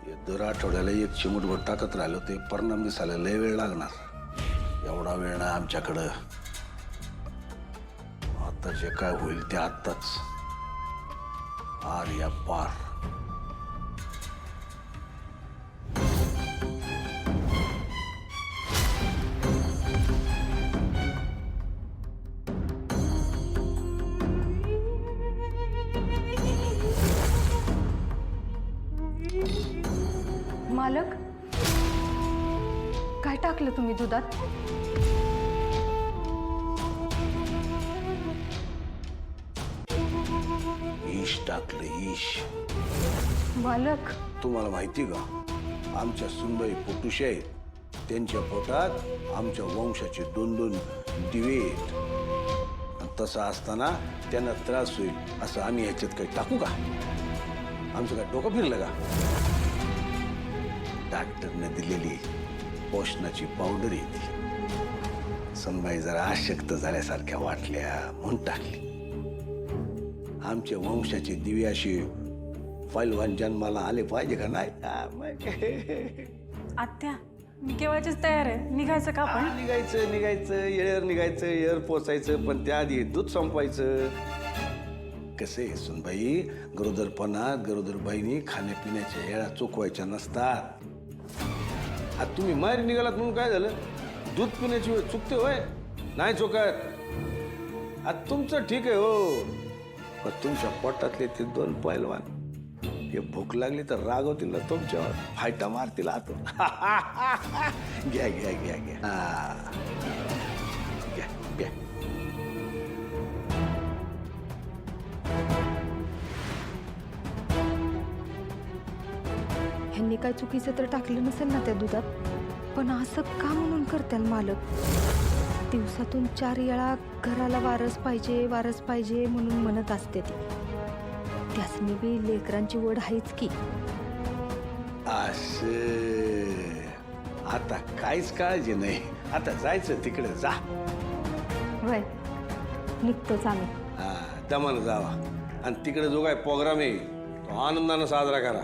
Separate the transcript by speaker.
Speaker 1: दर आठवड्याला एक चिमूटभर टाकत राहिलो ते परिणाम दिसायला लय वेळ लागणार. एवढा वेळ ना आमच्याकडं. आता जे काय होईल ते आत्ताच. आर या पार.
Speaker 2: मालक, काय टाकलं तुम्ही दुधात?
Speaker 1: ईश टाकलं ईश.
Speaker 2: मालक,
Speaker 1: तुम्हाला माहिती का आमच्या सुनबाई पोटुशी आहेत. त्यांच्या पोटात आमच्या वंशाचे 2-2 दिवे आहेत. आणि तसं असताना त्यांना त्रास होईल असं आम्ही ह्याच्यात काही टाकू का? आमचं काय डोकं फिरलं का? डॉक्टरने दिलेली पोषणाची पावडर येते. सुनबाई जरा अशक्त झाल्यासारख्या वाटल्या म्हणून टाकली. आमच्या वंशाचे दिवे असे पैलवान जन्माला आले पाहिजे का नाही?
Speaker 3: आत्या, मी केव्हाचीच तयार आहे. निघायचं का आपण?
Speaker 1: निघायचं येळेवर निघायचं, येळेवर पोचायचं, पण त्याआधी दूध संपवायचं. कसे सुनबाई, गरोदरपणात गरोदर बाईनी खाण्यापिण्याच्या येळा चुकवायच्या नसतात. आता तुम्ही माहेर निघालात म्हणून काय झालं? दूध पिण्याची वेळ चुकते होय? नाही चुकत. आता तुमचं ठीक आहे हो, पण तुमच्या पोटातले ते 2 पैलवान हे भूक लागली तर रागवतील ना तुमच्यावर, फायटा मारतील आतून. घ्या घ्या घ्या घ्या. घ्या घ्या.
Speaker 2: ह्यांनी काय चुकीचं तर टाकलं नसेल ना त्या दुधात, पण असं का म्हणून करतात मालक? दिवसातून 4 वेळा घराला वारस पाहिजे म्हणून म्हणत असते ती. त्यासनी बी लेकरांची वड आहेच की.
Speaker 1: आता काहीच काळजी नाही. आता जायचं तिकडे जा.
Speaker 2: वय निघतोच आम्ही.
Speaker 1: दमानं जावा आणि तिकडे जो काय प्रोग्राम आहे तो आनंदानं साजरा करा.